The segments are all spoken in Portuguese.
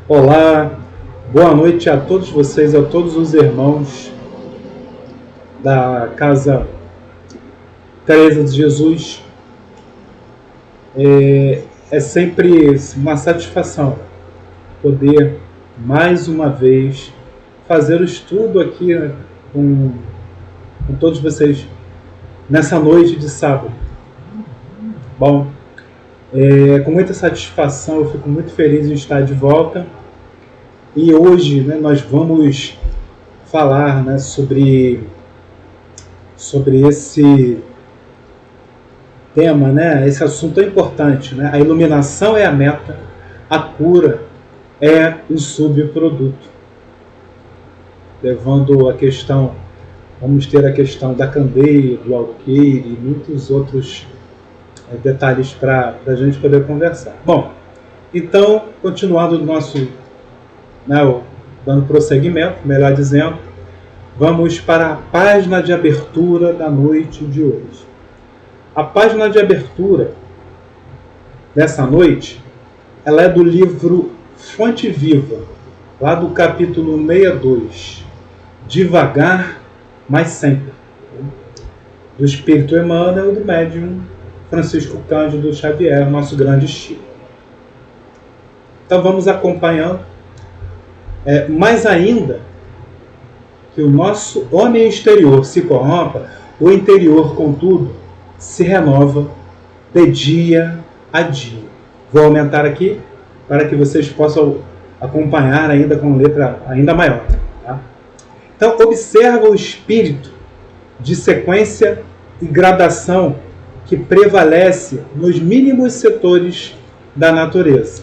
Olá, boa noite a todos vocês, a todos os irmãos da Casa Teresa de Jesus. É sempre uma satisfação poder, mais uma vez, fazer o estudo aqui, né, com todos vocês nessa noite de sábado. Bom, com muita satisfação, eu fico muito feliz em estar de volta. E hoje, né, nós vamos falar, né, sobre esse tema, né, esse assunto tão importante, né? A iluminação é a meta, a cura é o subproduto. Levando a questão, vamos ter a questão da candeia, do alqueire e muitos outros detalhes para a gente poder conversar. Bom, então, continuando o nosso, né, dando prosseguimento, melhor dizendo, vamos para a página de abertura da noite de hoje. A página de abertura dessa noite, ela é do livro Fonte Viva, lá do capítulo 62, Devagar, mas sempre, do Espírito Emmanuel e do médium Francisco Cândido Xavier, nosso grande Chico. Então vamos acompanhando. Mais ainda que o nosso homem exterior se corrompa, o interior, contudo, se renova de dia a dia. Vou aumentar aqui para que vocês possam acompanhar ainda com letra ainda maior. Tá? Então, observa o espírito de sequência e gradação que prevalece nos mínimos setores da natureza.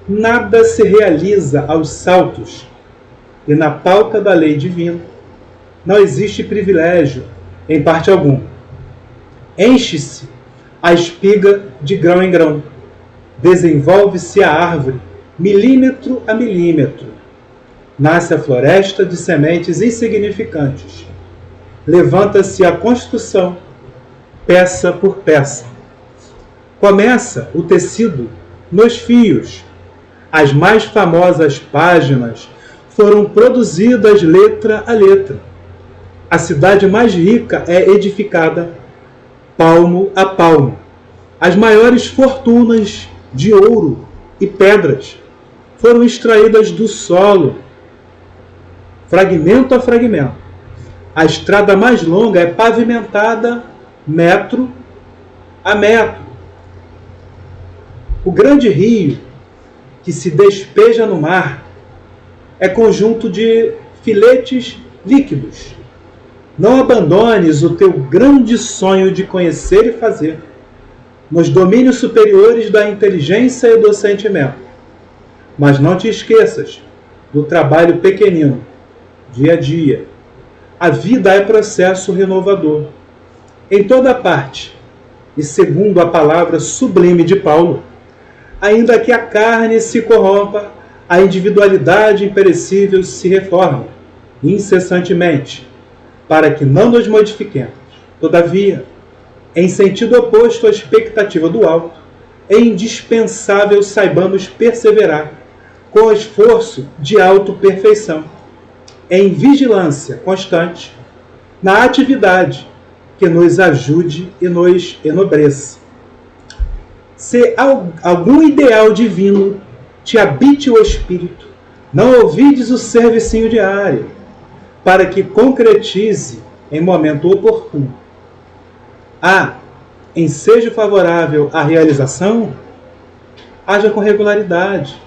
Nada se realiza aos saltos, e na pauta da lei divina não existe privilégio em parte alguma. Enche-se a espiga de grão em grão, desenvolve-se a árvore milímetro a milímetro, nasce a floresta de sementes insignificantes, levanta-se a construção peça por peça. Começa o tecido nos fios. As mais famosas páginas foram produzidas letra a letra. A cidade mais rica é edificada palmo a palmo. As maiores fortunas de ouro e pedras foram extraídas do solo, fragmento a fragmento. A estrada mais longa é pavimentada metro a metro. O grande rio que se despeja no mar é conjunto de filetes líquidos. Não abandones o teu grande sonho de conhecer e fazer nos domínios superiores da inteligência e do sentimento. Mas não te esqueças do trabalho pequenino, dia a dia. A vida é processo renovador. Em toda parte, e segundo a palavra sublime de Paulo, ainda que a carne se corrompa, a individualidade imperecível se reforma incessantemente, para que não nos modifiquemos. Todavia, em sentido oposto à expectativa do alto, é indispensável saibamos perseverar com esforço de autoperfeição, em vigilância constante, na atividade que nos ajude e nos enobreça. Se algum ideal divino te habite o espírito, não ouvides o servicinho diário, para que concretize em momento oportuno. Ensejo favorável à realização, haja com regularidade,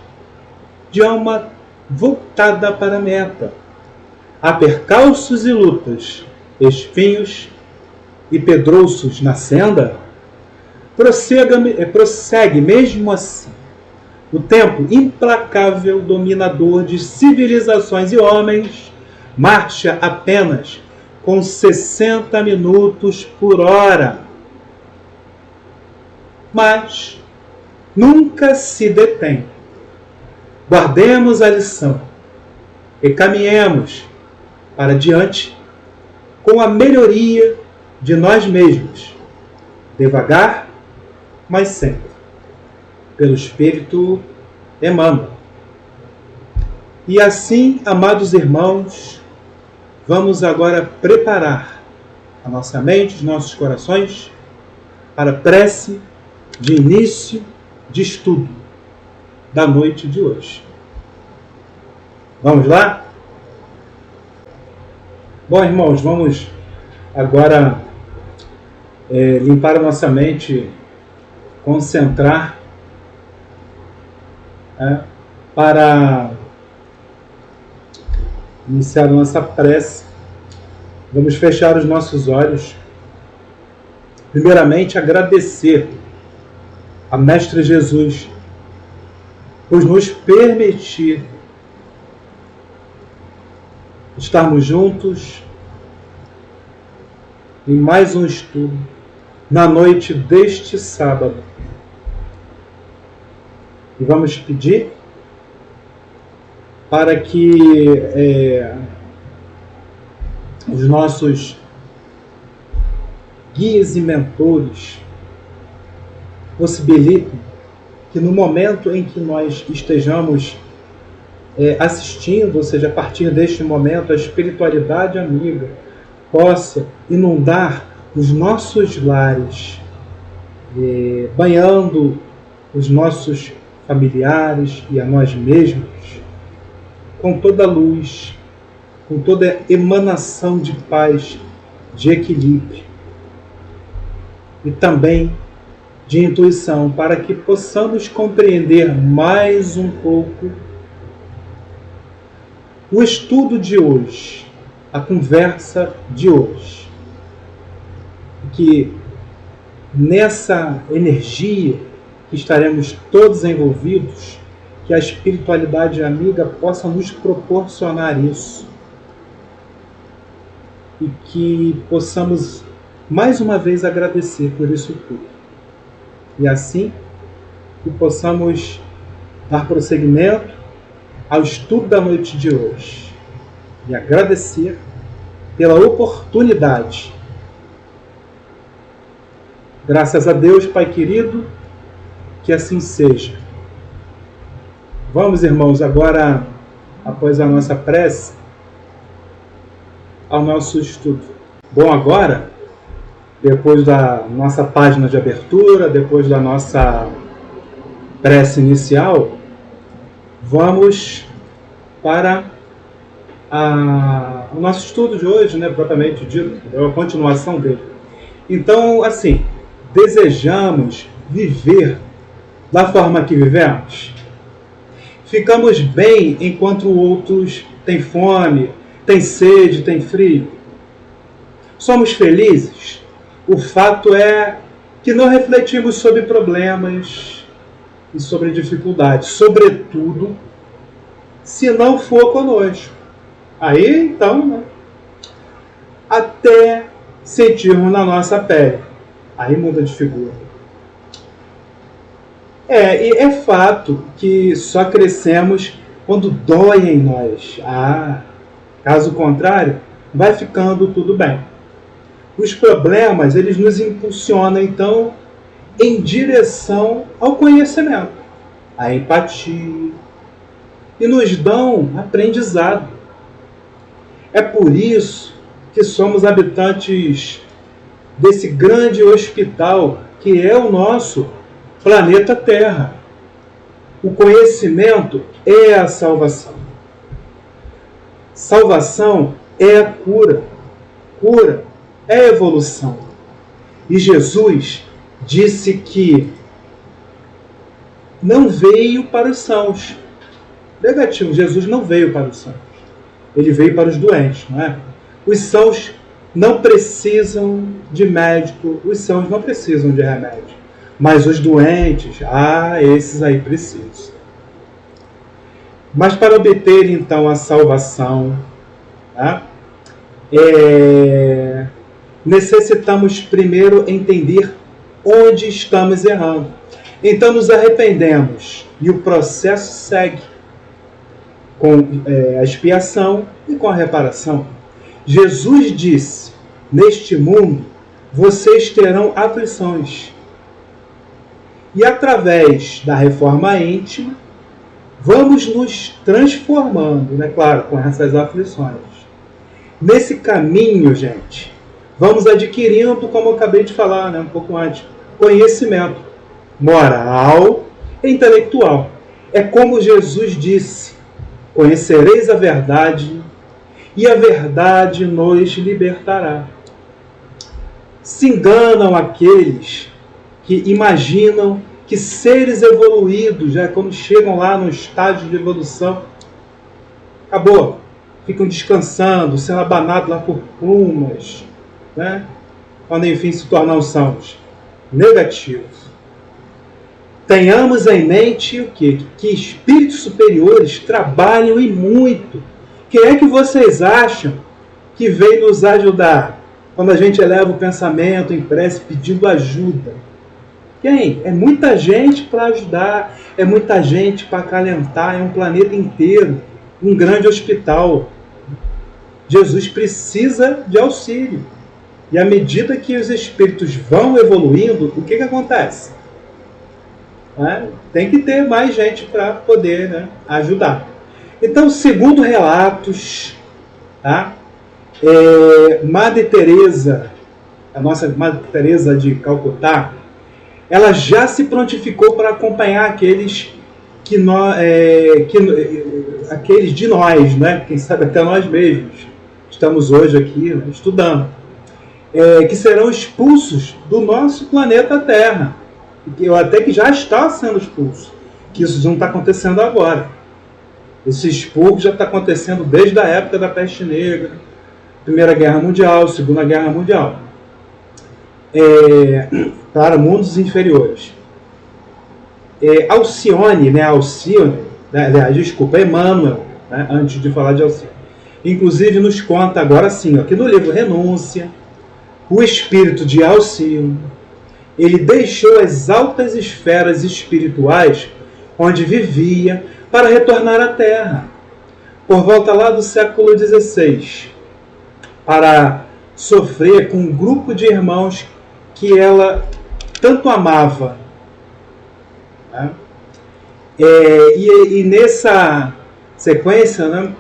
de alma voltada para a meta. Há percalços e lutas, espinhos e pedrouços na senda, prossegue mesmo assim. O tempo implacável dominador de civilizações e homens marcha apenas com 60 minutos por hora. Mas nunca se detém. Guardemos a lição e caminhemos para diante com a melhoria de nós mesmos, devagar, mas sempre, pelo Espírito Emmanuel. E assim, amados irmãos, vamos agora preparar a nossa mente, os nossos corações para a prece de início de estudo da noite de hoje. Vamos lá? Bom, irmãos, vamos agora limpar a nossa mente, concentrar para iniciar a nossa prece. Vamos fechar os nossos olhos. Primeiramente, agradecer a Mestre Jesus por nos permitir estarmos juntos em mais um estudo na noite deste sábado. E vamos pedir para que os nossos guias e mentores possibilitem que no momento em que nós estejamos assistindo, ou seja, a partir deste momento, a espiritualidade amiga possa inundar os nossos lares, banhando os nossos familiares e a nós mesmos com toda a luz, com toda a emanação de paz, de equilíbrio e também de intuição, para que possamos compreender mais um pouco o estudo de hoje, a conversa de hoje. Que nessa energia que estaremos todos envolvidos, que a espiritualidade amiga possa nos proporcionar isso. E que possamos mais uma vez agradecer por isso tudo. E assim que possamos dar prosseguimento ao estudo da noite de hoje. E agradecer pela oportunidade. Graças a Deus, Pai querido, que assim seja. Vamos, irmãos, agora, após a nossa prece, ao nosso estudo. Bom, agora, depois da nossa página de abertura, depois da nossa prece inicial, vamos para o nosso estudo de hoje, propriamente dito, a continuação dele. Então, assim, desejamos viver da forma que vivemos? Ficamos bem enquanto outros têm fome, têm sede, têm frio? Somos felizes? O fato é que não refletimos sobre problemas e sobre dificuldades, sobretudo se não for conosco. Aí, então, até sentirmos na nossa pele. Aí muda de figura. E é fato que só crescemos quando dói em nós. Caso contrário, vai ficando tudo bem. Os problemas, eles nos impulsionam, então, em direção ao conhecimento, à empatia, e nos dão aprendizado. É por isso que somos habitantes desse grande hospital que é o nosso planeta Terra. O conhecimento é a salvação. Salvação é a cura. Cura é a evolução. E Jesus disse que não veio para os sãos. Negativo, Jesus não veio para os sãos. Ele veio para os doentes, não é? Os sãos não precisam de médico, os sãos não precisam de remédio. Mas os doentes, esses aí precisam. Mas para obter então a salvação, necessitamos primeiro entender onde estamos errando. Então nos arrependemos e o processo segue com a expiação e com a reparação. Jesus disse: neste mundo vocês terão aflições. E através da reforma íntima, vamos nos transformando, né? Claro, com essas aflições. Nesse caminho, gente, vamos adquirindo, como eu acabei de falar, né, um pouco antes, conhecimento moral e intelectual. É como Jesus disse: conhecereis a verdade e a verdade nos libertará. Se enganam aqueles que imaginam que seres evoluídos, já quando chegam lá no estágio de evolução, acabou, ficam descansando, sendo abanados lá por plumas, né? Quando enfim se tornam sãos. Negativos. Tenhamos em mente o quê? Que espíritos superiores trabalham e muito. Quem é que vocês acham que vem nos ajudar quando a gente eleva o pensamento em prece pedindo ajuda? Quem? É muita gente para ajudar, é muita gente para acalentar, é um planeta inteiro, um grande hospital. Jesus precisa de auxílio. E à medida que os espíritos vão evoluindo, o que acontece? Tem que ter mais gente para poder, né, ajudar. Então, segundo relatos, tá? Madre Teresa, a nossa Madre Teresa de Calcutá, ela já se prontificou para acompanhar aqueles aqueles de nós, né? Quem sabe até nós mesmos estamos hoje aqui, né, estudando, que serão expulsos do nosso planeta Terra, até que já está sendo expulso, que isso não está acontecendo agora. Esse expurgo já está acontecendo desde a época da peste negra, Primeira Guerra Mundial, Segunda Guerra Mundial. Para mundos inferiores. Alcione, né? Emmanuel, né? Antes de falar de Alcione. Inclusive nos conta agora sim, aqui no livro Renúncia, o espírito de Alcione, ele deixou as altas esferas espirituais onde vivia para retornar à Terra, por volta lá do século XVI, para sofrer com um grupo de irmãos que ela tanto amava. Né? E nessa sequência, né,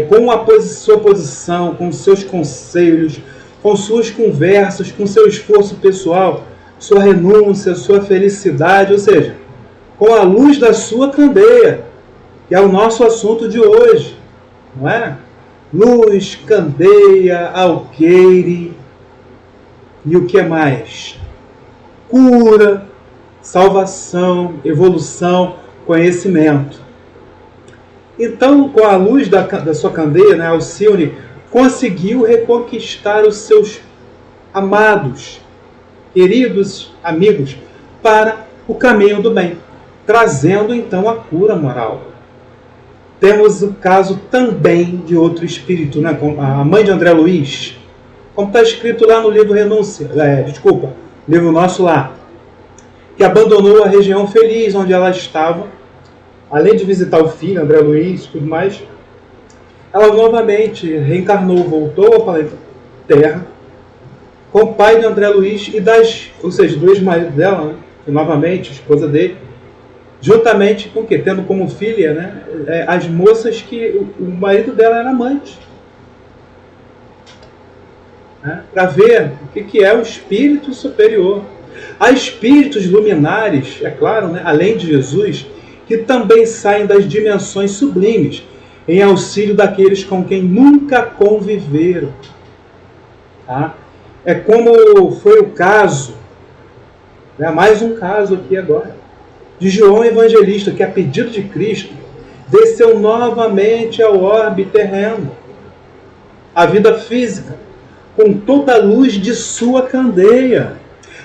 com a sua posição, com seus conselhos, com suas conversas, com seu esforço pessoal, sua renúncia, sua felicidade, ou seja, com a luz da sua candeia, que é o nosso assunto de hoje, não é? Luz, candeia, alqueire, e o que mais? Cura, salvação, evolução, conhecimento. Então, com a luz da sua candeia, né, Alcione conseguiu reconquistar os seus amados, queridos amigos, para o caminho do bem, trazendo então a cura moral. Temos o caso também de outro espírito, né, a mãe de André Luiz, como está escrito lá no livro Renúncia, livro nosso lá, que abandonou a região feliz onde ela estava, além de visitar o filho, André Luiz e tudo mais, ela novamente reencarnou, voltou ao planeta Terra, com o pai de André Luiz e ou seja, do ex-marido dela, né, e novamente, esposa dele, juntamente com o quê? Tendo como filha, né, as moças que o marido dela era amante. Né, para ver o que é o espírito superior. Há espíritos luminares, é claro, né, além de Jesus, que também saem das dimensões sublimes, em auxílio daqueles com quem nunca conviveram. Tá? É como foi o caso, né, mais um caso aqui agora, de João Evangelista, que a pedido de Cristo, desceu novamente ao orbe terreno, a vida física, com toda a luz de sua candeia,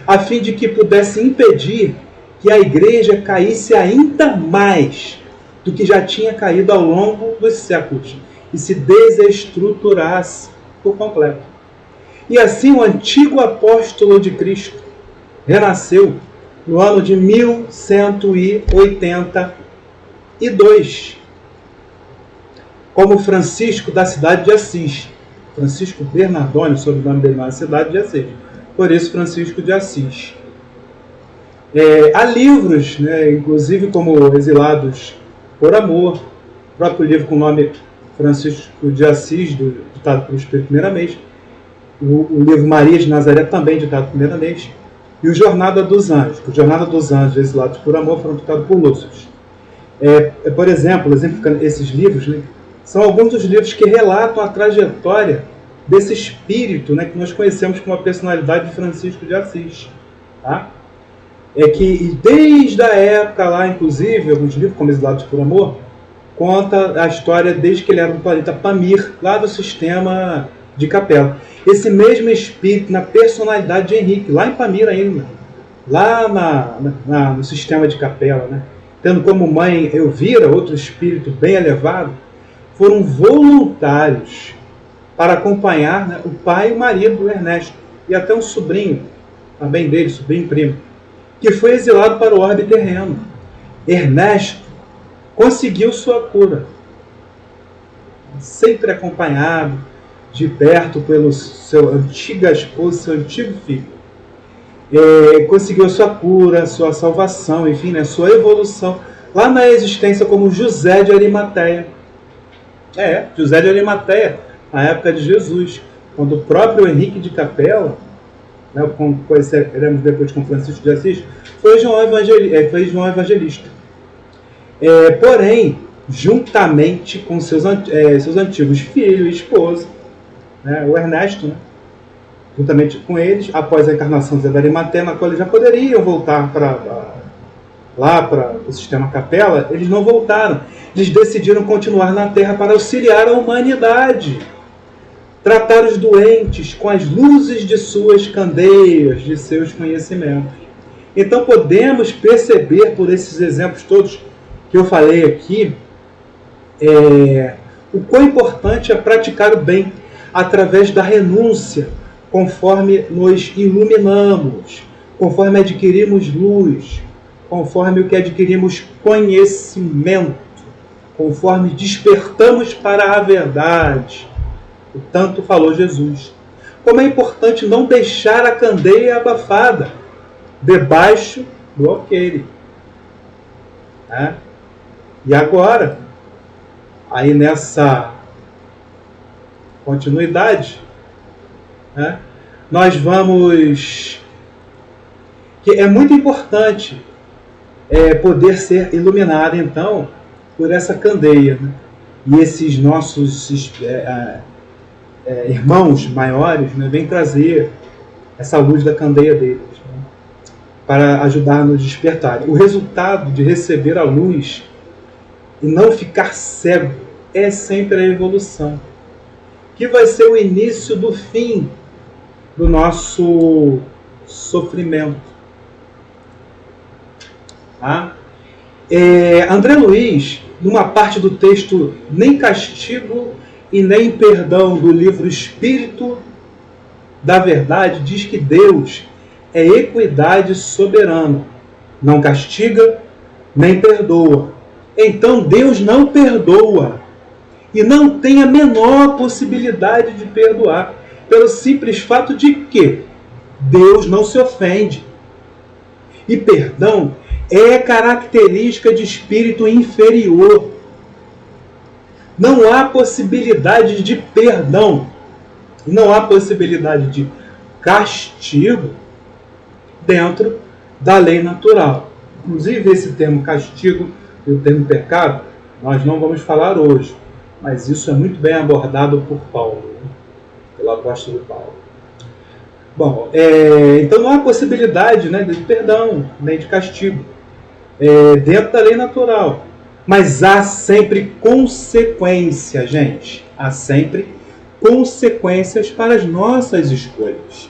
a fim de que pudesse impedir que a igreja caísse ainda mais do que já tinha caído ao longo dos séculos e se desestruturasse por completo. E assim o antigo apóstolo de Cristo renasceu no ano de 1182, como Francisco da cidade de Assis. Francisco Bernardone, sob o nome dele na cidade de Assis. Por isso, Francisco de Assis. Há livros, né, inclusive como Exilados por Amor, o próprio livro com o nome Francisco de Assis, ditado pelo Espírito Miramês, o livro Maria de Nazaré, também ditado por Miramês, e o Jornada dos Anjos. O Jornada dos Anjos, exilados por Amor, foram ditados por Lúcio. Por exemplo, exemplificando esses livros, né, são alguns dos livros que relatam a trajetória desse espírito, né, que nós conhecemos como a personalidade de Francisco de Assis. Tá? Que desde a época lá, inclusive, alguns livros, como Exilados por Amor, conta a história desde que ele era do planeta Pamir, lá do sistema de Capela. Esse mesmo espírito na personalidade de Henrique, lá em Pamir ainda, lá no sistema de Capela, né? Tendo como mãe Elvira, outro espírito bem elevado, foram voluntários para acompanhar, né, o pai e o marido, o Ernesto, e até um sobrinho, também dele, sobrinho primo, que foi exilado para o orbe terreno. Ernesto conseguiu sua cura, sempre acompanhado de perto pelo seu antiga esposa, seu antigo filho. Conseguiu sua cura, sua salvação, enfim, né, sua evolução, lá na existência como José de Arimateia. José de Arimateia, na época de Jesus, quando o próprio Henrique de Capela, né, como conheceremos depois com Francisco de Assis, foi João Evangelista. Porém, juntamente com seus antigos filhos e esposa, né, o Ernesto, né, juntamente com eles, após a encarnação de Zé de Arimateia, na qual eles já poderiam voltar lá para o sistema Capela, eles não voltaram. Eles decidiram continuar na Terra para auxiliar a humanidade, tratar os doentes com as luzes de suas candeias, de seus conhecimentos. Então podemos perceber por esses exemplos todos que eu falei aqui, o quão importante é praticar o bem através da renúncia, conforme nos iluminamos, conforme adquirimos luz, conforme o que adquirimos conhecimento, conforme despertamos para a verdade. O tanto falou Jesus. Como é importante não deixar a candeia abafada debaixo do alqueire. E agora, aí nessa continuidade, nós vamos... que é muito importante poder ser iluminado, então, por essa candeia. Né? E esses nossos irmãos maiores, né, vêm trazer essa luz da candeia deles, né, para ajudar a nos despertar. O resultado de receber a luz e não ficar cego é sempre a evolução, que vai ser o início do fim do nosso sofrimento. André Luiz, numa parte do texto Nem Castigo e Nem Perdão, do livro Espírito da Verdade, diz que Deus é equidade soberana, não castiga nem perdoa. Então Deus não perdoa e não tem a menor possibilidade de perdoar, pelo simples fato de que Deus não se ofende. E perdão é característica de espírito inferior. Não há possibilidade de perdão, não há possibilidade de castigo dentro da lei natural. Inclusive, esse termo castigo e o termo pecado, nós não vamos falar hoje, mas isso é muito bem abordado por Paulo, pelo apóstolo Paulo. Bom, então não há possibilidade, né, de perdão, nem de castigo, dentro da lei natural. Mas há sempre consequência, gente. Há sempre consequências para as nossas escolhas.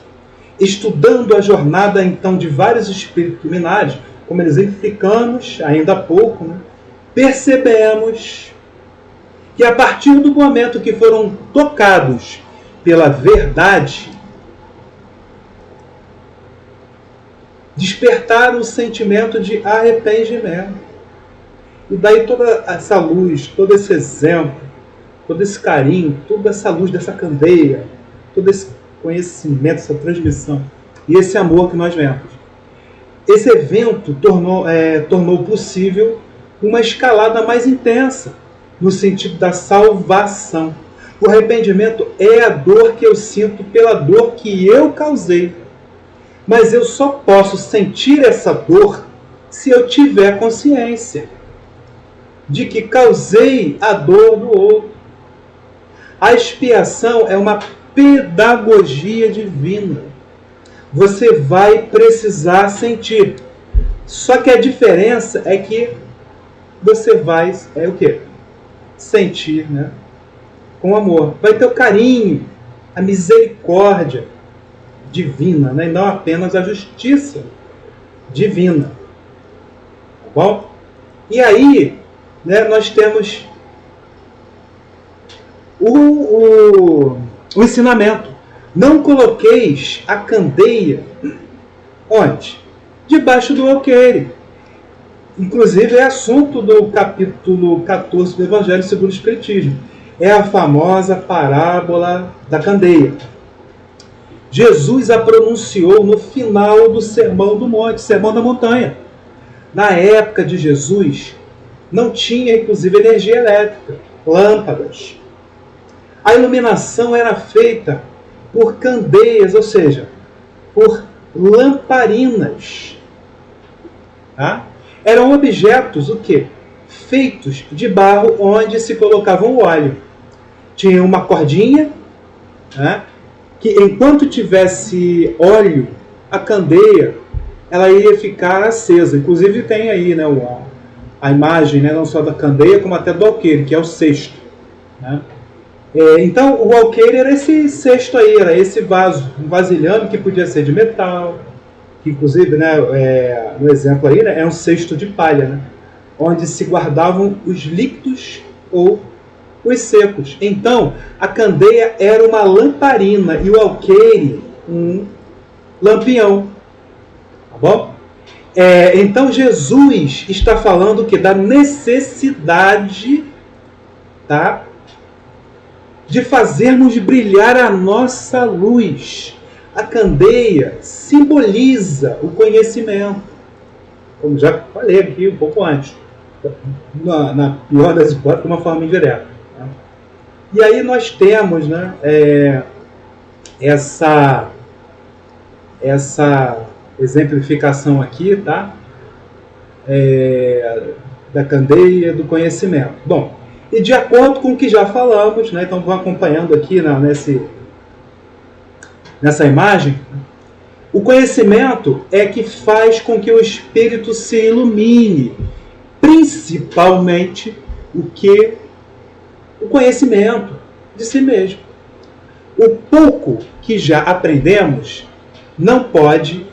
Estudando a jornada, então, de vários espíritos luminares, como exemplificamos ainda há pouco, né, percebemos que a partir do momento que foram tocados pela verdade, despertaram o sentimento de arrependimento. E daí toda essa luz, todo esse exemplo, todo esse carinho, toda essa luz dessa candeia, todo esse conhecimento, essa transmissão e esse amor que nós vemos. Esse evento tornou possível uma escalada mais intensa, no sentido da salvação. O arrependimento é a dor que eu sinto pela dor que eu causei. Mas eu só posso sentir essa dor se eu tiver consciência de que causei a dor do outro. A expiação é uma pedagogia divina. Você vai precisar sentir. Só que a diferença é que você vai, o quê? Sentir, né? Com amor. Vai ter o carinho, a misericórdia divina, né? E não apenas a justiça divina. Tá bom? E aí, né, nós temos o ensinamento. Não coloqueis a candeia onde? Debaixo do alqueire. Inclusive é assunto do capítulo 14 do Evangelho segundo o Espiritismo. É a famosa parábola da candeia. Jesus a pronunciou no final do Sermão do Monte, Sermão da Montanha. Na época de Jesus, não tinha, inclusive, energia elétrica, lâmpadas. A iluminação era feita por candeias, ou seja, por lamparinas. Tá? Eram objetos, o quê? Feitos de barro onde se colocava o óleo. Tinha uma cordinha, né, que enquanto tivesse óleo, a candeia ela ia ficar acesa. Inclusive tem aí, né, a imagem, né, não só da candeia, como até do alqueire, que é o cesto. Né? Então o alqueire era esse cesto aí, era esse vaso, um vasilhame que podia ser de metal, que inclusive, né, no exemplo aí, né, é um cesto de palha, né, onde se guardavam os líquidos ou os secos. Então, a candeia era uma lamparina e o alqueire um lampião. Tá bom? Então, Jesus está falando que da necessidade, tá, de fazermos brilhar a nossa luz. A candeia simboliza o conhecimento. Como já falei aqui um pouco antes. Na pior das hipóteses, de uma forma indireta. Né? E aí nós temos, né, essa exemplificação aqui, tá? Da candeia do conhecimento. Bom, e de acordo com o que já falamos, né, então vão acompanhando aqui nessa imagem, o conhecimento é que faz com que o espírito se ilumine, principalmente o conhecimento de si mesmo. O pouco que já aprendemos não pode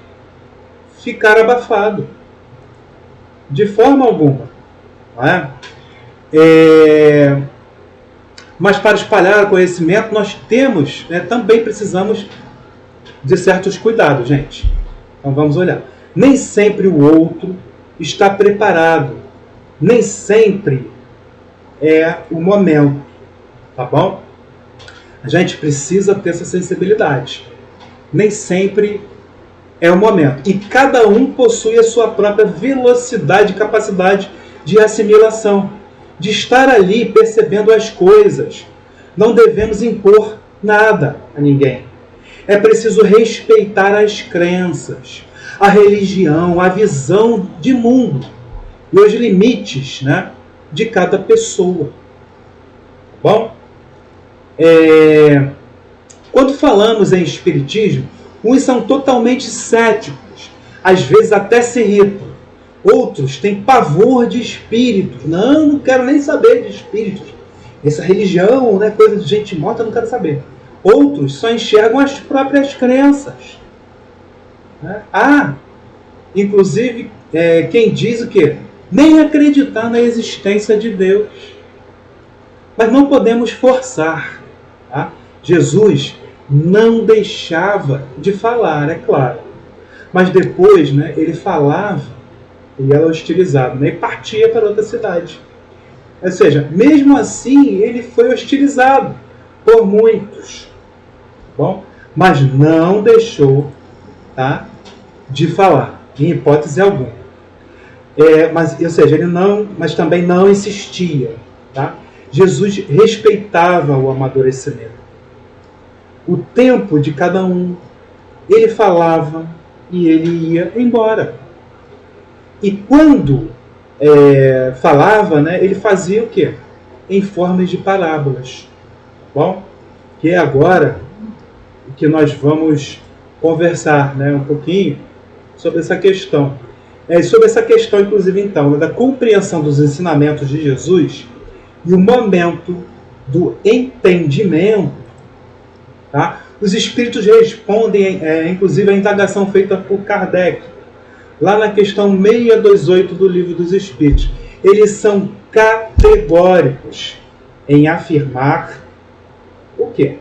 ficar abafado, de forma alguma. Não é? Mas para espalhar o conhecimento nós temos, né, também precisamos de certos cuidados, gente. Então vamos olhar. Nem sempre o outro está preparado. Nem sempre é o momento. Tá bom? A gente precisa ter essa sensibilidade. Nem sempre é o momento. E cada um possui a sua própria velocidade e capacidade de assimilação. De estar ali percebendo as coisas. Não devemos impor nada a ninguém. É preciso respeitar as crenças, a religião, a visão de mundo e os limites, né, de cada pessoa. Bom? Quando falamos em espiritismo, uns são totalmente céticos, às vezes até se irritam. Outros têm pavor de espíritos. Não quero nem saber de espíritos. Essa religião, né, coisa de gente morta, não quero saber. Outros só enxergam as próprias crenças. Inclusive, quem diz o quê? Nem acreditar na existência de Deus. Mas não podemos forçar. Tá? Jesus não deixava de falar, é claro. Mas depois, né, ele falava e era hostilizado, né, e partia para outra cidade. Ou seja, mesmo assim, ele foi hostilizado por muitos. Bom, mas não deixou, tá, de falar, em hipótese alguma. Mas também não insistia, tá? Jesus respeitava o amadurecimento, o tempo de cada um. Ele falava e ele ia embora. E quando falava, né, ele fazia o quê? Em formas de parábolas. Bom, que é agora o que nós vamos conversar, né, um pouquinho sobre essa questão. Sobre essa questão, inclusive, então, da compreensão dos ensinamentos de Jesus e o momento do entendimento. Tá? Os espíritos respondem, inclusive, a indagação feita por Kardec, lá na questão 628 do Livro dos Espíritos. Eles são categóricos em afirmar o quê?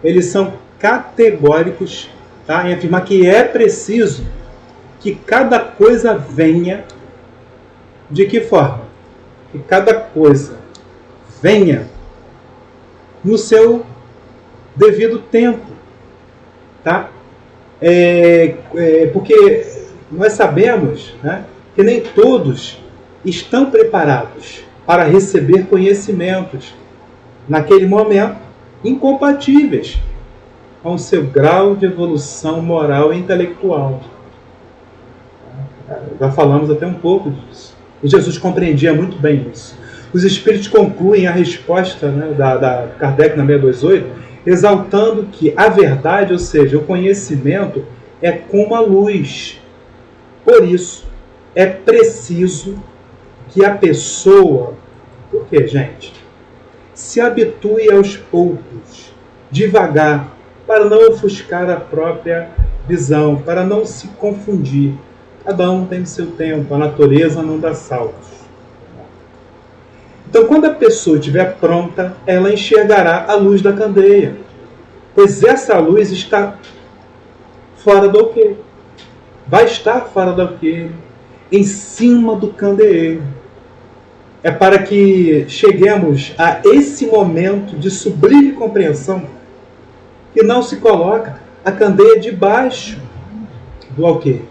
Eles são categóricos, tá, em afirmar que é preciso que cada coisa venha. De que forma? Que cada coisa venha no seu devido tempo, tá? Porque nós sabemos, né, que nem todos estão preparados para receber conhecimentos naquele momento incompatíveis com o seu grau de evolução moral e intelectual. Já falamos até um pouco disso. E Jesus compreendia muito bem isso. Os espíritos concluem a resposta, né, da Kardec na 628, exaltando que a verdade, ou seja, o conhecimento, é como a luz. Por isso, é preciso que a pessoa, por quê, gente? Se habitue aos poucos, devagar, para não ofuscar a própria visão, para não se confundir. Cada um tem seu tempo, a natureza não dá saltos. Então, quando a pessoa estiver pronta, ela enxergará a luz da candeia, pois essa luz está fora do alqueire. Vai estar fora do alqueire, em cima do candeeiro. É para que cheguemos a esse momento de sublime compreensão que não se coloca a candeia debaixo do alqueire,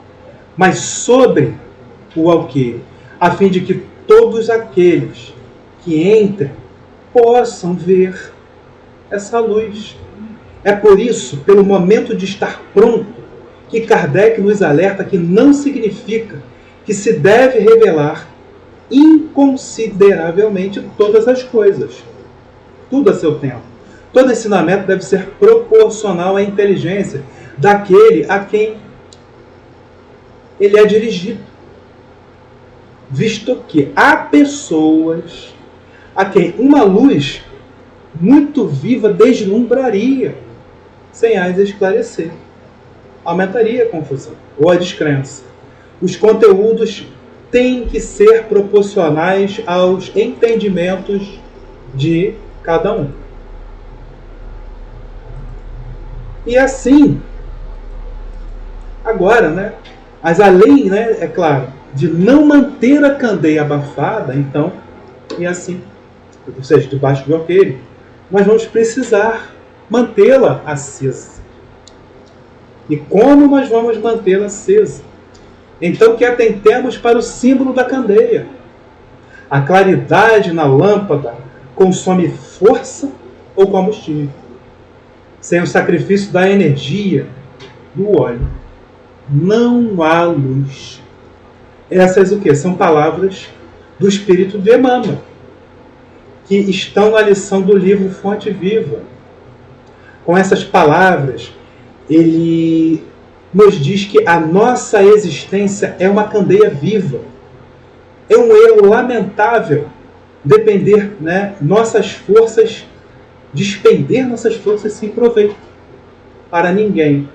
mas sobre o alqueire, a fim de que todos aqueles que entrem possam ver essa luz. É por isso, pelo momento de estar pronto, que Kardec nos alerta que não significa que se deve revelar inconsideravelmente todas as coisas. Tudo a seu tempo. Todo ensinamento deve ser proporcional à inteligência daquele a quem ele é dirigido. Visto que há pessoas a quem uma luz muito viva deslumbraria, sem as esclarecer. Aumentaria a confusão ou a descrença. Os conteúdos têm que ser proporcionais aos entendimentos de cada um. E assim, agora, né? Mas além, né, é claro, de não manter a candeia abafada, então, e assim, ou seja, debaixo do alqueire, nós vamos precisar mantê-la acesa. E como nós vamos mantê-la acesa? Então que atentemos para o símbolo da candeia. A claridade na lâmpada consome força ou combustível. Sem o sacrifício da energia do óleo, não há luz. Essas o quê? São palavras do Espírito de Emmanuel, que estão na lição do livro Fonte Viva. Com essas palavras, ele nos diz que a nossa existência é uma candeia viva. É um erro lamentável despender nossas forças sem proveito para ninguém.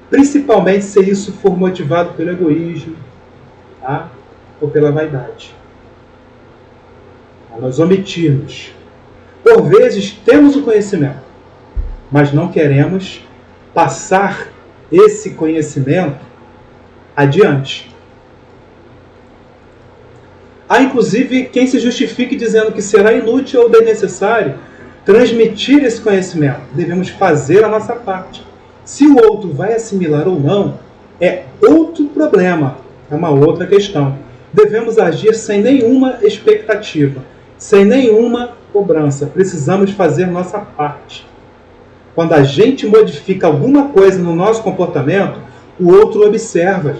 Principalmente se isso for motivado pelo egoísmo, tá? Ou pela vaidade. Nós omitimos. Por vezes temos o conhecimento, mas não queremos passar esse conhecimento adiante. Há inclusive quem se justifique dizendo que será inútil ou desnecessário transmitir esse conhecimento. Devemos fazer a nossa parte. Se o outro vai assimilar ou não, é outro problema, é uma outra questão. devemos agir sem nenhuma expectativa, sem nenhuma cobrança. Precisamos fazer nossa parte. Quando a gente modifica alguma coisa no nosso comportamento, o outro observa.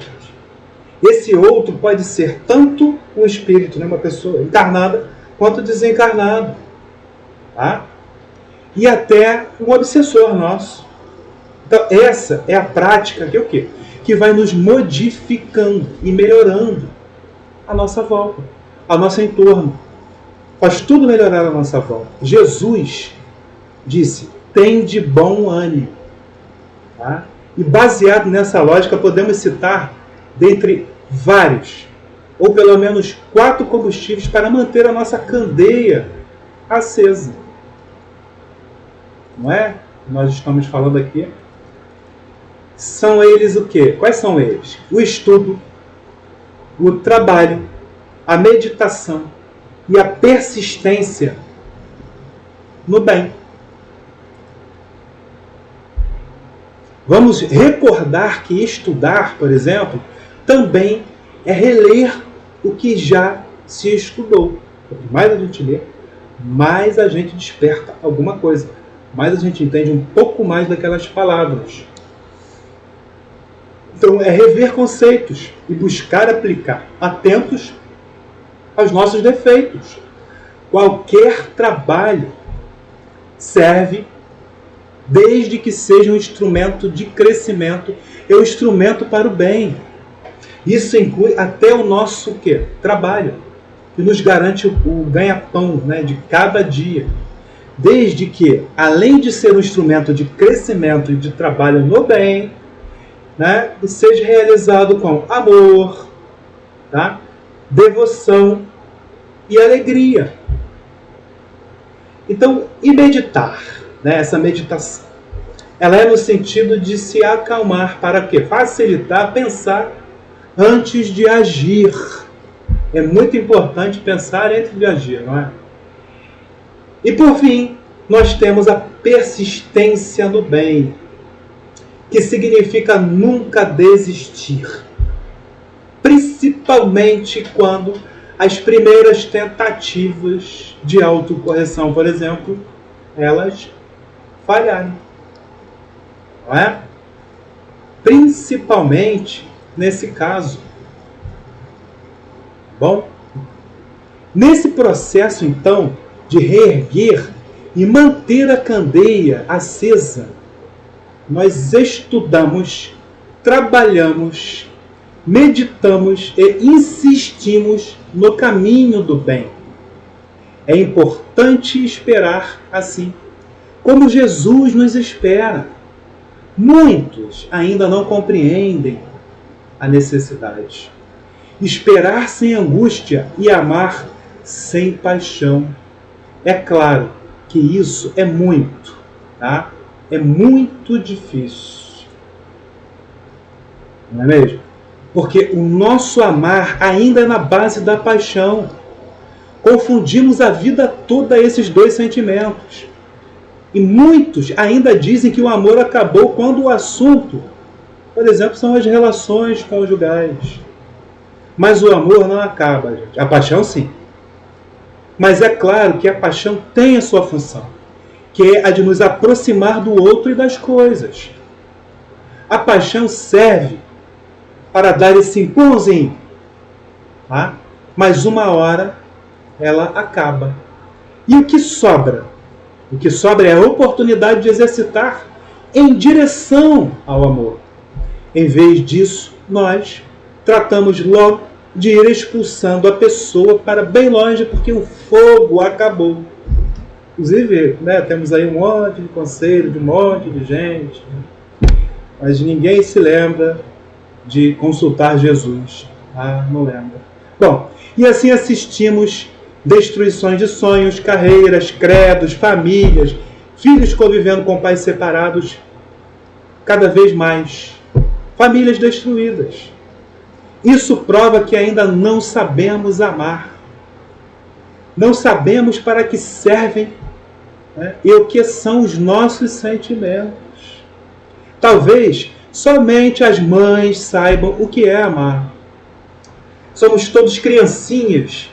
Esse outro pode ser tanto um espírito, né, uma pessoa encarnada, quanto desencarnado. Tá? E até um obsessor nosso. Então, essa é a prática que é o quê? Que vai nos modificando e melhorando a nossa volta, ao nosso entorno. Faz tudo melhorar a nossa volta. Jesus disse, tem de bom ânimo. Tá? E baseado nessa lógica, podemos citar, dentre vários, ou pelo menos 4 combustíveis para manter a nossa candeia acesa. Não é? Nós estamos falando aqui. São eles o quê? Quais são eles? O estudo, o trabalho, a meditação e a persistência no bem. Vamos recordar que estudar, por exemplo, também é reler o que já se estudou. Quanto mais a gente lê, mais a gente desperta alguma coisa. Mais a gente entende um pouco mais daquelas palavras. Então, é rever conceitos e buscar aplicar, atentos aos nossos defeitos. Qualquer trabalho serve, desde que seja um instrumento de crescimento, é um instrumento para o bem. Isso inclui até o nosso quê? Trabalho, que nos garante o ganha-pão, né, de cada dia. Desde que, além de ser um instrumento de crescimento e de trabalho no bem, né, seja realizado com amor, tá? Devoção e alegria. Então, e meditar, né, essa meditação, ela é no sentido de se acalmar para quê? Facilitar pensar antes de agir. É muito importante pensar antes de agir, não é? E por fim, nós temos a persistência no bem, que significa nunca desistir. Principalmente quando as primeiras tentativas de autocorreção, por exemplo, elas falharem. Não é? Principalmente nesse caso. Bom, nesse processo, então, de reerguer e manter a candeia acesa, nós estudamos, trabalhamos, meditamos e insistimos no caminho do bem. É importante esperar assim, como Jesus nos espera. Muitos ainda não compreendem a necessidade. Esperar sem angústia e amar sem paixão. É claro que isso é muito, tá? É muito difícil. Não é mesmo? Porque o nosso amar ainda é na base da paixão. Confundimos a vida toda esses dois sentimentos. E muitos ainda dizem que o amor acabou quando o assunto, por exemplo, são as relações conjugais. Mas o amor não acaba, gente. A paixão, sim. Mas é claro que a paixão tem a sua função, que é a de nos aproximar do outro e das coisas. A paixão serve para dar esse empurrãozinho, tá? Mas uma hora ela acaba. E o que sobra? O que sobra é a oportunidade de exercitar em direção ao amor. Em vez disso, nós tratamos logo de ir expulsando a pessoa para bem longe, porque o fogo acabou. Inclusive, né, temos aí um monte de conselho de um monte de gente, mas ninguém se lembra de consultar Jesus. Ah, não lembra. Bom, e assim assistimos destruições de sonhos, carreiras, credos, famílias, filhos convivendo com pais separados, cada vez mais. Famílias destruídas. Isso prova que ainda não sabemos amar. Não sabemos para que servem, né, e o que são os nossos sentimentos. Talvez somente as mães saibam o que é amar. Somos todos criancinhas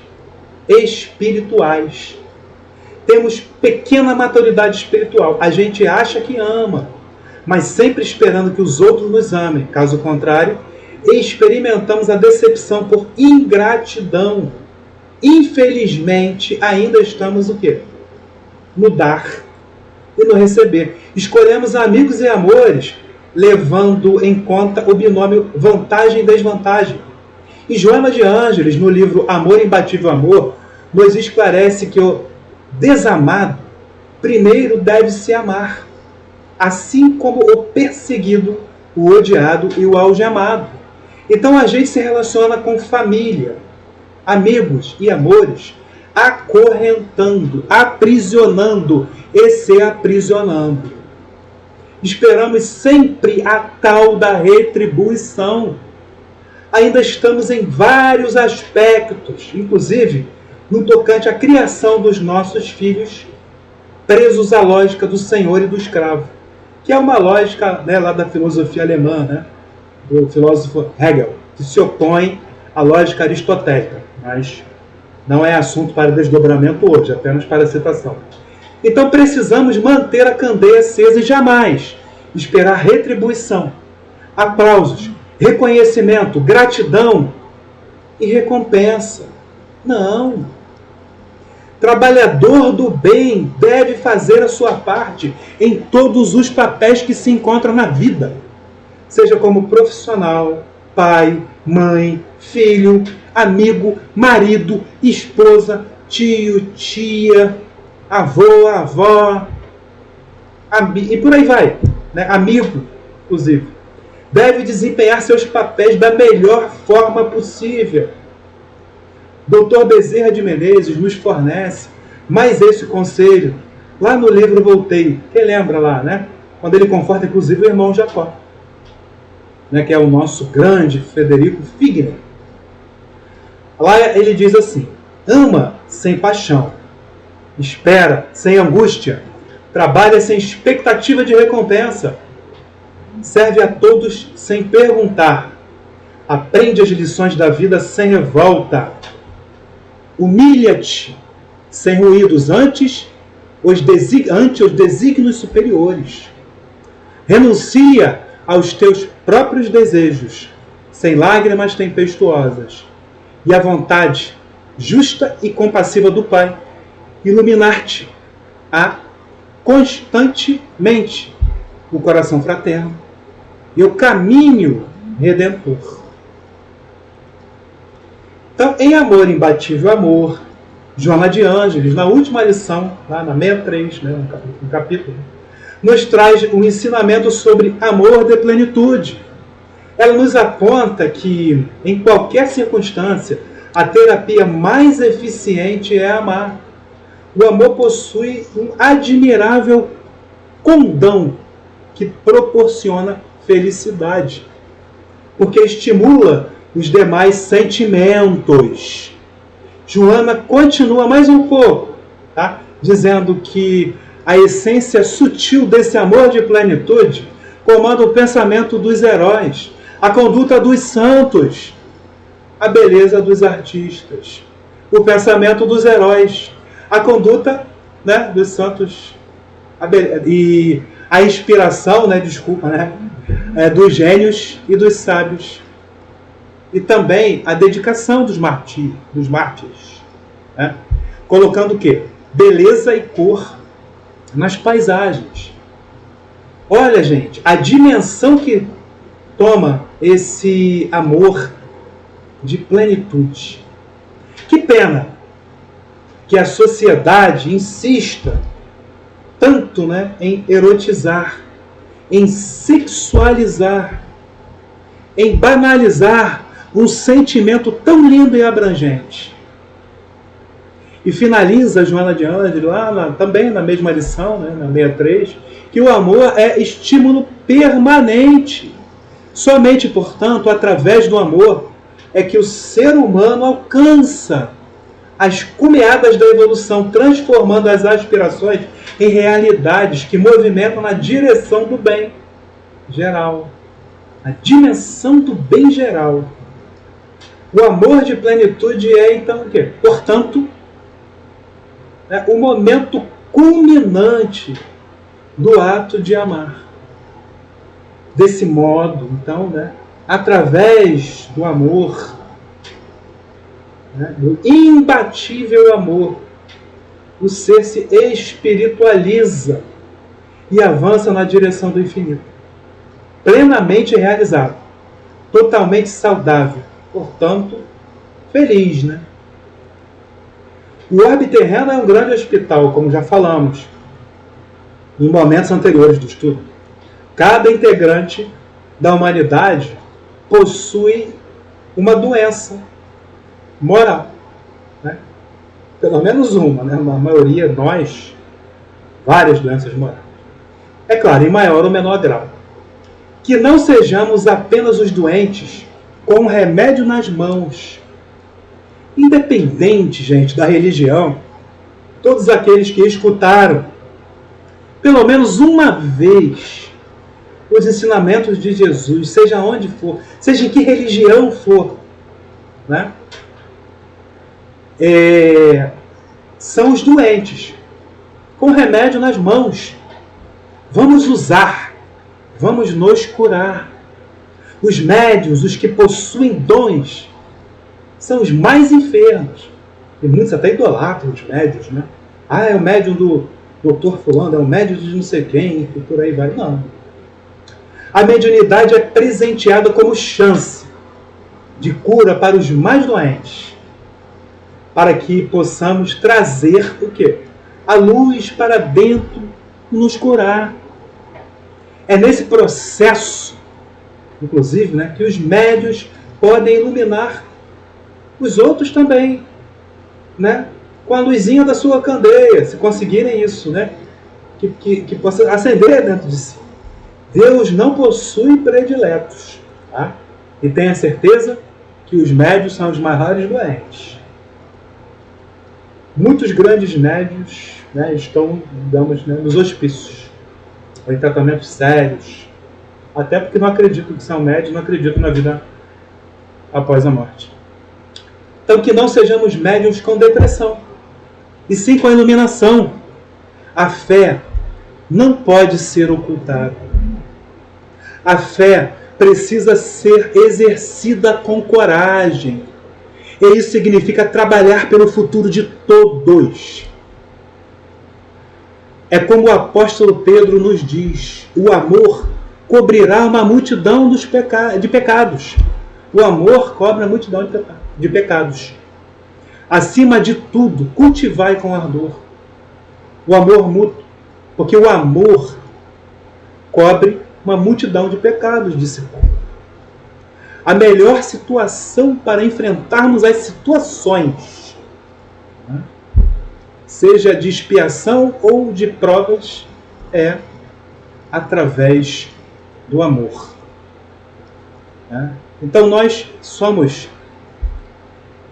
espirituais. Temos pequena maturidade espiritual. A gente acha que ama, mas sempre esperando que os outros nos amem. Caso contrário, experimentamos a decepção por ingratidão. Infelizmente, ainda estamos o quê? No dar e no receber. Escolhemos amigos e amores, levando em conta o binômio vantagem e desvantagem. E Joana de Ângeles, no livro Amor, Imbatível Amor, nos esclarece que o desamado primeiro deve se amar, assim como o perseguido, o odiado e o algemado. Então a gente se relaciona com família, amigos e amores, acorrentando, aprisionando e se aprisionando. Esperamos sempre a tal da retribuição. Ainda estamos em vários aspectos, inclusive no tocante à criação dos nossos filhos, presos à lógica do senhor e do escravo, que é uma lógica, né, lá da filosofia alemã, né, do filósofo Hegel, que se opõe à lógica aristotélica, mas não é assunto para desdobramento hoje, apenas para citação. Então precisamos manter a candeia acesa e jamais esperar retribuição, aplausos, reconhecimento, gratidão e recompensa. Não. Trabalhador do bem deve fazer a sua parte em todos os papéis que se encontram na vida, seja como profissional, pai, mãe, filho, amigo, marido, esposa, tio, tia, avô, avó, e por aí vai, né? Amigo, inclusive. Deve desempenhar seus papéis da melhor forma possível. Dr. Bezerra de Menezes nos fornece mais esse conselho lá no livro Voltei. Quem lembra lá, né? Quando ele conforta, inclusive, o irmão Jacó, né? Que é o nosso grande Frederico Figner. Lá ele diz assim: ama sem paixão, espera sem angústia, trabalha sem expectativa de recompensa, serve a todos sem perguntar, aprende as lições da vida sem revolta, humilha-te sem ruídos ante os desígnios superiores, renuncia aos teus próprios desejos sem lágrimas tempestuosas, e a vontade justa e compassiva do Pai iluminar-te a constantemente o coração fraterno e o caminho redentor. Então, em Amor, Imbatível Amor, Joana de Ângeles, na última lição, lá na 63, né, no capítulo, nos traz um ensinamento sobre amor de plenitude. Ela nos aponta que, em qualquer circunstância, a terapia mais eficiente é amar. O amor possui um admirável condão que proporciona felicidade, porque estimula os demais sentimentos. Joana continua mais um pouco, tá? Dizendo que a essência sutil desse amor de plenitude comanda o pensamento dos heróis, a conduta dos santos, a beleza dos artistas, o pensamento dos heróis, a conduta, né, dos santos, e a inspiração, né, dos gênios e dos sábios. E também a dedicação dos mártires, né? Colocando o quê? Beleza e cor nas paisagens. Olha, gente, a dimensão que toma esse amor de plenitude. Que pena que a sociedade insista tanto, né, em erotizar, em sexualizar, em banalizar um sentimento tão lindo e abrangente. E finaliza Joana de Ângeles, também na mesma lição, né, na 63, que o amor é estímulo permanente. Somente, portanto, através do amor é que o ser humano alcança as cumeadas da evolução, transformando as aspirações em realidades que movimentam na direção do bem geral. A dimensão do bem geral. O amor de plenitude é, então, o quê? Portanto, o momento culminante do ato de amar. Desse modo, então, através do amor, do imbatível amor, o ser se espiritualiza e avança na direção do infinito. Plenamente realizado, totalmente saudável, portanto, feliz, O orbe terreno é um grande hospital, como já falamos em momentos anteriores do estudo. Cada integrante da humanidade possui uma doença moral. Pelo menos uma, A maioria, nós, várias doenças morais. É claro, em maior ou menor grau. Que não sejamos apenas os doentes com um remédio nas mãos. Independente, gente, da religião, todos aqueles que escutaram, pelo menos uma vez, os ensinamentos de Jesus, seja onde for, seja em que religião for, são os doentes, com remédio nas mãos. Vamos usar, vamos nos curar. Os médiuns, os que possuem dons, são os mais enfermos. E muitos até idolatram os médiuns, é o médium do doutor fulano, é o médium de não sei quem, e por aí vai. Não. A mediunidade é presenteada como chance de cura para os mais doentes, para que possamos trazer o quê? A luz para dentro e nos curar. É nesse processo, inclusive, que os médiuns podem iluminar os outros também, com a luzinha da sua candeia, se conseguirem isso, que possa acender dentro de si. Deus não possui prediletos, E tenha certeza que os médiuns são os maiores doentes. Muitos grandes médiuns estão, digamos, nos hospícios, ou em tratamentos sérios, até porque não acreditam que são médios, não acreditam na vida após a morte. Então, que não sejamos médiuns com depressão, e sim com a iluminação. A fé não pode ser ocultada. A fé precisa ser exercida com coragem. E isso significa trabalhar pelo futuro de todos. É como o apóstolo Pedro nos diz: o amor cobrirá uma multidão de pecados. O amor cobre a multidão de pecados. Acima de tudo, cultivai com ardor o amor mútuo, porque o amor cobre uma multidão de pecados, disse Paulo. A melhor situação para enfrentarmos as situações, seja de expiação ou de provas, é através do amor. Então nós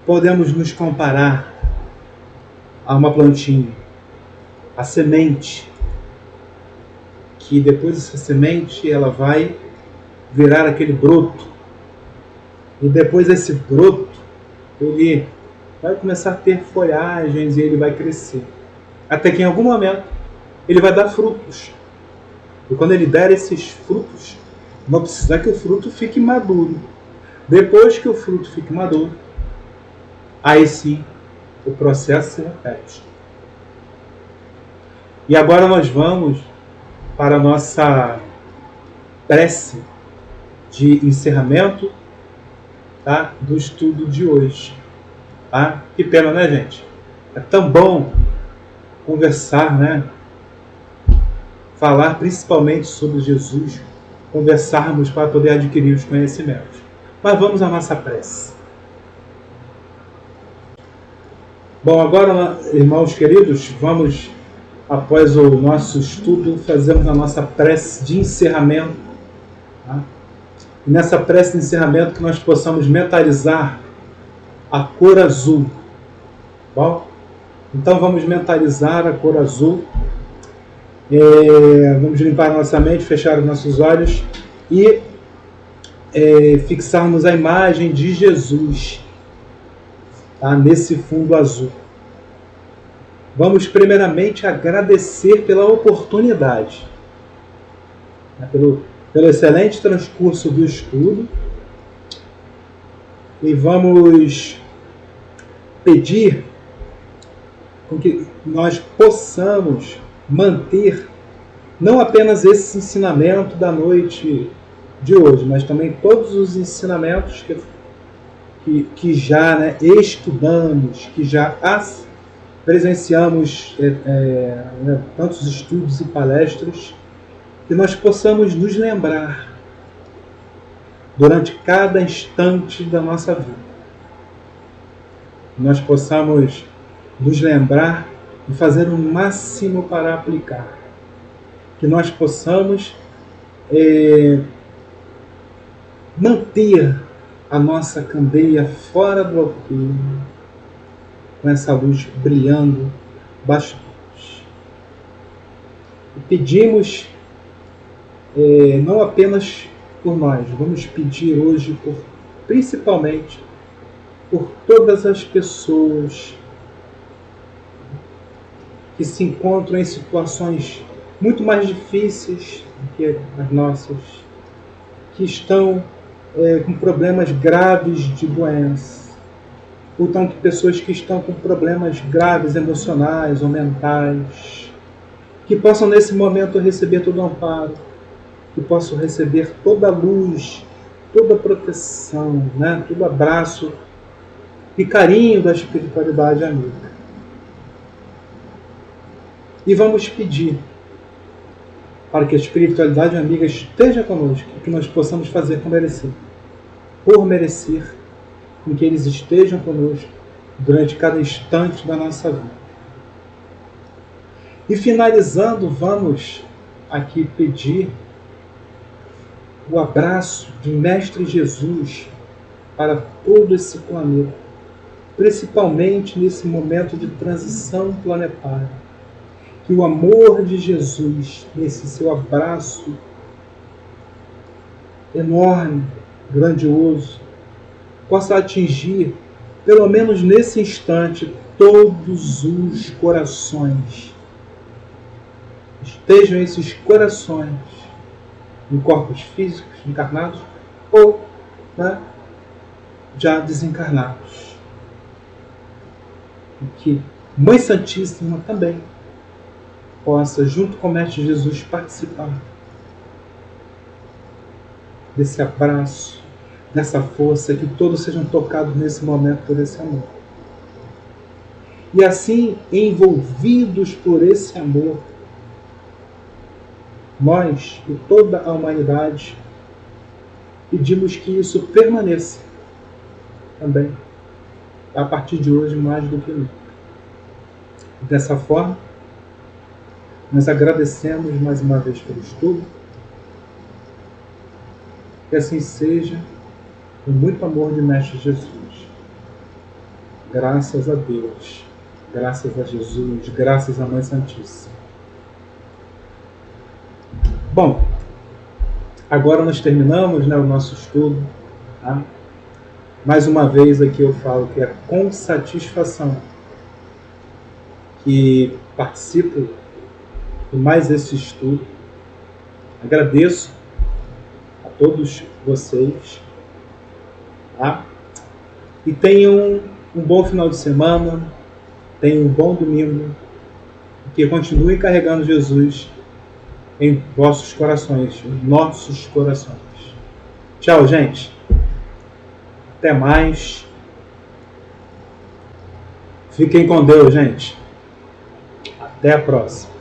podemos nos comparar a uma plantinha, a semente, que depois dessa semente ela vai virar aquele broto. E depois esse broto, ele vai começar a ter folhagens e ele vai crescer. Até que em algum momento ele vai dar frutos. E quando ele der esses frutos, vai precisar que o fruto fique maduro. Depois que o fruto fique maduro, aí sim o processo se repete. E agora nós vamos para a nossa prece de encerramento, do estudo de hoje. Que pena, gente? É tão bom conversar, falar principalmente sobre Jesus, conversarmos para poder adquirir os conhecimentos. Mas vamos à nossa prece. Bom, agora, irmãos queridos, vamos, após o nosso estudo, fazermos a nossa prece de encerramento. E nessa prece de encerramento que nós possamos mentalizar a cor azul. Bom? Então vamos mentalizar a cor azul. Vamos limpar a nossa mente, fechar os nossos olhos e fixarmos a imagem de Jesus tá? Nesse fundo azul. Vamos primeiramente agradecer pela oportunidade, né? Pelo excelente transcurso do estudo, e vamos pedir com que nós possamos manter não apenas esse ensinamento da noite de hoje, mas também todos os ensinamentos que já, né, estudamos, que já presenciamos né, tantos estudos e palestras, que nós possamos nos lembrar durante cada instante da nossa vida. Nós possamos nos lembrar e fazer o máximo para aplicar. Que nós possamos manter a nossa candeia fora do alqueire, com essa luz brilhando bastante. E pedimos não apenas por nós, vamos pedir hoje principalmente por todas as pessoas que se encontram em situações muito mais difíceis do que as nossas, que estão com problemas graves de doença, portanto, pessoas que estão com problemas graves emocionais ou mentais, que possam nesse momento receber todo o amparo, que possam receber toda a luz, toda a proteção, né? Todo abraço e carinho da espiritualidade amiga. E vamos pedir para que a espiritualidade amiga esteja conosco e que nós possamos fazer por merecer, com que eles estejam conosco durante cada instante da nossa vida. E finalizando, vamos aqui pedir o abraço de Mestre Jesus para todo esse planeta, principalmente nesse momento de transição planetária. Que o amor de Jesus, nesse seu abraço enorme, grandioso, possa atingir, pelo menos nesse instante, todos os corações. Estejam esses corações em corpos físicos encarnados ou, né, já desencarnados. E que Mãe Santíssima também possa, junto com o Mestre Jesus, participar desse abraço, dessa força, que todos sejam tocados nesse momento por esse amor. E assim, envolvidos por esse amor, nós e toda a humanidade pedimos que isso permaneça também, a partir de hoje, mais do que nunca. Dessa forma, nós agradecemos mais uma vez pelo estudo. Que assim seja, com muito amor de Mestre Jesus. Graças a Deus, graças a Jesus, graças à Mãe Santíssima. Bom, agora nós terminamos, né, o nosso estudo. Tá? Mais uma vez aqui eu falo que é com satisfação que participo de mais esse estudo. Agradeço a todos vocês. Tá? E tenham um bom final de semana, tenham um bom domingo, que continuem carregando Jesus em vossos corações, em nossos corações. Tchau, gente. Até mais. Fiquem com Deus, gente. Até a próxima.